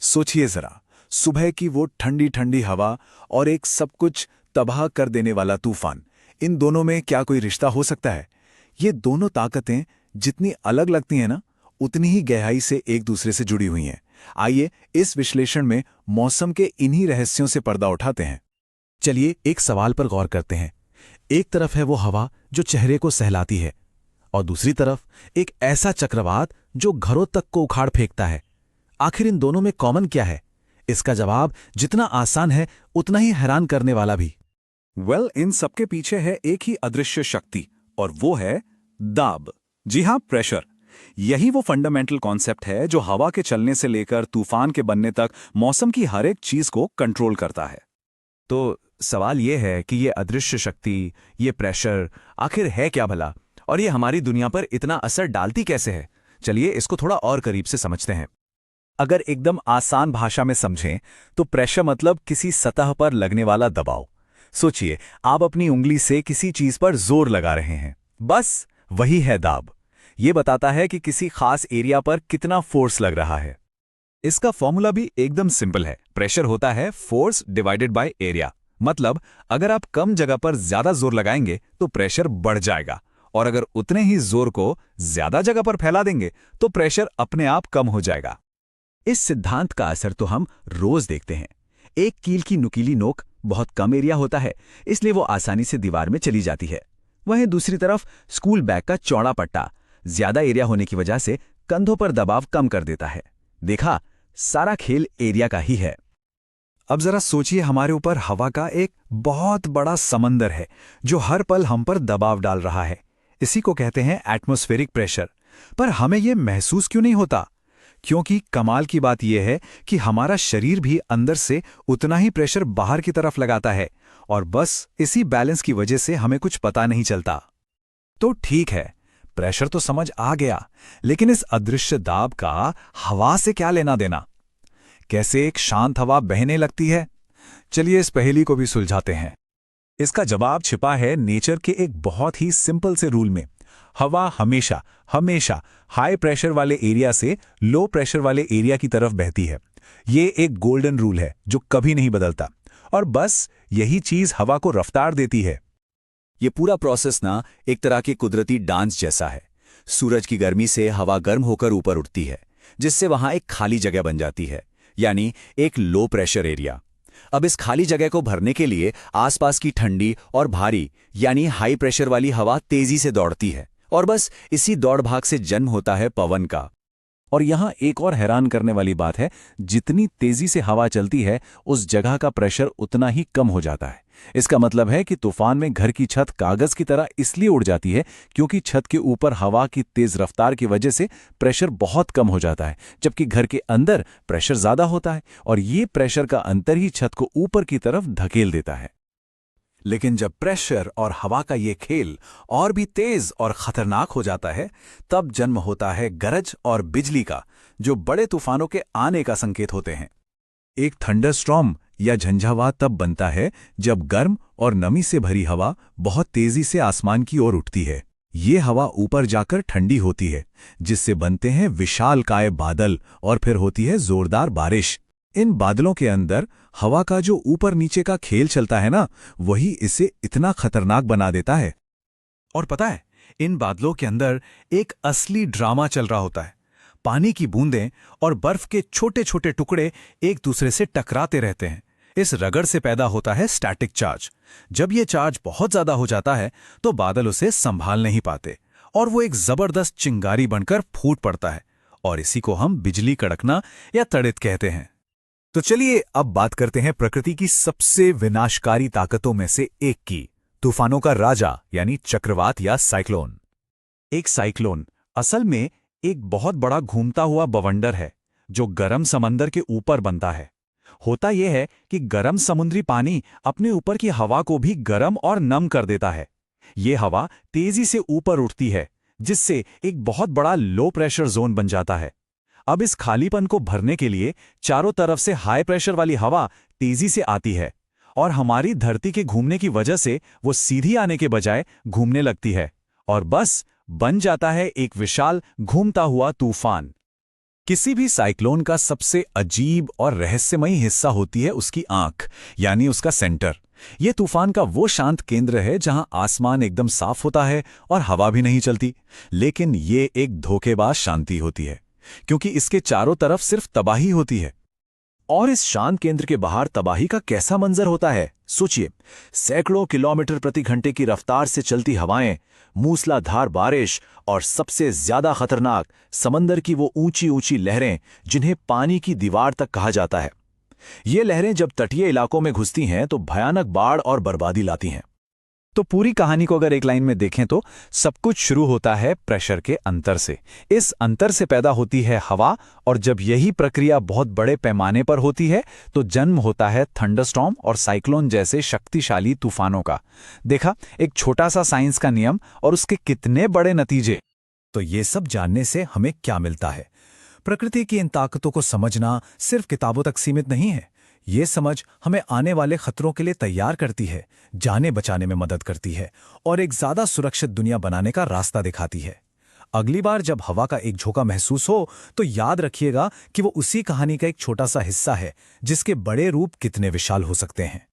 सोचिए जरा, सुबह की वो ठंडी ठंडी हवा और एक सब कुछ तबाह कर देने वाला तूफान, इन दोनों में क्या कोई रिश्ता हो सकता है? ये दोनों ताकतें जितनी अलग लगती हैं ना, उतनी ही गहराई से एक दूसरे से जुड़ी हुई हैं। आइए इस विश्लेषण में मौसम के इन्हीं रहस्यों से पर्दा उठाते हैं। चलिए एक सवाल पर गौर करते हैं। एक तरफ है वो हवा जो चेहरे को सहलाती है और दूसरी तरफ एक ऐसा चक्रवात जो घरों तक को उखाड़ फेंकता है। आखिर इन दोनों में कॉमन क्या है? इसका जवाब जितना आसान है उतना ही हैरान करने वाला भी। इन सबके पीछे है एक ही अदृश्य शक्ति, और वो है दाब। जी हाँ, प्रेशर। यही वो फंडामेंटल कॉन्सेप्ट है जो हवा के चलने से लेकर तूफान के बनने तक मौसम की हर एक चीज को कंट्रोल करता है। तो सवाल ये है कि ये अदृश्य शक्ति, ये प्रेशर आखिर है क्या भला, और ये हमारी दुनिया पर इतना असर डालती कैसे है? चलिए इसको थोड़ा और करीब से समझते हैं। अगर एकदम आसान भाषा में समझें तो प्रेशर मतलब किसी सतह पर लगने वाला दबाव। सोचिए, आप अपनी उंगली से किसी चीज पर जोर लगा रहे हैं, बस वही है दाब। ये बताता है कि किसी खास एरिया पर कितना फोर्स लग रहा है। इसका फॉर्मूला भी एकदम सिंपल है। प्रेशर होता है फोर्स डिवाइडेड बाय एरिया। मतलब अगर आप कम जगह पर ज्यादा जोर लगाएंगे तो प्रेशर बढ़ जाएगा, और अगर उतने ही जोर को ज्यादा जगह पर फैला देंगे तो प्रेशर अपने आप कम हो जाएगा। इस सिद्धांत का असर तो हम रोज देखते हैं। एक कील की नुकीली नोक बहुत कम एरिया होता है, इसलिए वो आसानी से दीवार में चली जाती है। वहीं दूसरी तरफ स्कूल बैग का चौड़ा पट्टा ज्यादा एरिया होने की वजह से कंधों पर दबाव कम कर देता है। देखा, सारा खेल एरिया का ही है। अब जरा सोचिए, हमारे ऊपर हवा का एक बहुत बड़ा समंदर है जो हर पल हम पर दबाव डाल रहा है। इसी को कहते हैं एटमॉस्फेरिक प्रेशर। पर हमें यह महसूस क्यों नहीं होता? क्योंकि कमाल की बात यह है कि हमारा शरीर भी अंदर से उतना ही प्रेशर बाहर की तरफ लगाता है, और बस इसी बैलेंस की वजह से हमें कुछ पता नहीं चलता। तो ठीक है, प्रेशर तो समझ आ गया, लेकिन इस अदृश्य दाब का हवा से क्या लेना देना? कैसे एक शांत हवा बहने लगती है? चलिए इस पहेली को भी सुलझाते हैं। इसका जवाब छिपा है नेचर के एक बहुत ही सिंपल से रूल में। हवा हमेशा हमेशा हाई प्रेशर वाले एरिया से लो प्रेशर वाले एरिया की तरफ बहती है। ये एक गोल्डन रूल है जो कभी नहीं बदलता, और बस यही चीज हवा को रफ्तार देती है। ये पूरा प्रोसेस ना एक तरह के कुदरती डांस जैसा है। सूरज की गर्मी से हवा गर्म होकर ऊपर उठती है, जिससे वहां एक खाली जगह बन जाती है, यानी एक लो प्रेशर एरिया। अब इस खाली जगह को भरने के लिए आसपास की ठंडी और भारी यानी हाई प्रेशर वाली हवा तेजी से दौड़ती है, और बस इसी दौड़ भाग से जन्म होता है पवन का। और यहां एक और हैरान करने वाली बात है, जितनी तेजी से हवा चलती है उस जगह का प्रेशर उतना ही कम हो जाता है। इसका मतलब है कि तूफान में घर की छत कागज की तरह इसलिए उड़ जाती है क्योंकि छत के ऊपर हवा की तेज रफ्तार की वजह से प्रेशर बहुत कम हो जाता है, जबकि घर के अंदर प्रेशर ज्यादा होता है, और ये प्रेशर का अंतर ही छत को ऊपर की तरफ धकेल देता है। लेकिन जब प्रेशर और हवा का ये खेल और भी तेज और खतरनाक हो जाता है, तब जन्म होता है गरज और बिजली का, जो बड़े तूफानों के आने का संकेत होते हैं। एक थंडरस्टॉर्म या झंझावात तब बनता है जब गर्म और नमी से भरी हवा बहुत तेजी से आसमान की ओर उठती है। ये हवा ऊपर जाकर ठंडी होती है, जिससे बनते हैं विशालकाय बादल, और फिर होती है जोरदार बारिश। इन बादलों के अंदर हवा का जो ऊपर नीचे का खेल चलता है ना, वही इसे इतना खतरनाक बना देता है। और पता है, इन बादलों के अंदर एक असली ड्रामा चल रहा होता है। पानी की बूंदें और बर्फ के छोटे छोटे टुकड़े एक दूसरे से टकराते रहते हैं। इस रगड़ से पैदा होता है स्टैटिक चार्ज। जब ये चार्ज बहुत ज्यादा हो जाता है तो बादल उसे संभाल नहीं पाते, और वो एक जबरदस्त चिंगारी बनकर फूट पड़ता है, और इसी को हम बिजली कड़कना या तड़ित कहते हैं। तो चलिए अब बात करते हैं प्रकृति की सबसे विनाशकारी ताकतों में से एक की, तूफानों का राजा यानी चक्रवात या साइक्लोन। एक साइक्लोन असल में एक बहुत बड़ा घूमता हुआ बवंडर है जो गर्म समंदर के ऊपर बनता है। होता यह है कि गर्म समुद्री पानी अपने ऊपर की हवा को भी गर्म और नम कर देता है। ये हवा तेजी से ऊपर उठती है, जिससे एक बहुत बड़ा लो प्रेशर जोन बन जाता है। अब इस खालीपन को भरने के लिए चारों तरफ से हाई प्रेशर वाली हवा तेजी से आती है, और हमारी धरती के घूमने की वजह से वो सीधी आने के बजाय घूमने लगती है, और बस बन जाता है एक विशाल घूमता हुआ तूफान। किसी भी साइक्लोन का सबसे अजीब और रहस्यमयी हिस्सा होती है उसकी आंख, यानी उसका सेंटर। ये तूफान का वो शांत केंद्र है जहां आसमान एकदम साफ होता है और हवा भी नहीं चलती। लेकिन ये एक धोखेबाज शांति होती है, क्योंकि इसके चारों तरफ सिर्फ तबाही होती है। और इस शांत केंद्र के बाहर तबाही का कैसा मंजर होता है, सोचिए। सैकड़ों किलोमीटर प्रति घंटे की रफ्तार से चलती हवाएं, मूसलाधार बारिश और सबसे ज्यादा खतरनाक समंदर की वो ऊंची ऊंची लहरें जिन्हें पानी की दीवार तक कहा जाता है। ये लहरें जब तटीय इलाकों में घुसती हैं तो भयानक बाढ़ और बर्बादी लाती हैं। तो पूरी कहानी को अगर एक लाइन में देखें तो सब कुछ शुरू होता है प्रेशर के अंतर से। इस अंतर से पैदा होती है हवा, और जब यही प्रक्रिया बहुत बड़े पैमाने पर होती है तो जन्म होता है थंडरस्टॉर्म और साइक्लोन जैसे शक्तिशाली तूफानों का। देखा, एक छोटा सा साइंस का नियम और उसके कितने बड़े नतीजे। तो ये सब जानने से हमें क्या मिलता है? प्रकृति की इन ताकतों को समझना सिर्फ किताबों तक सीमित नहीं है। ये समझ हमें आने वाले खतरों के लिए तैयार करती है, जानें बचाने में मदद करती है और एक ज्यादा सुरक्षित दुनिया बनाने का रास्ता दिखाती है। अगली बार जब हवा का एक झोंका महसूस हो तो याद रखिएगा कि वो उसी कहानी का एक छोटा सा हिस्सा है जिसके बड़े रूप कितने विशाल हो सकते हैं।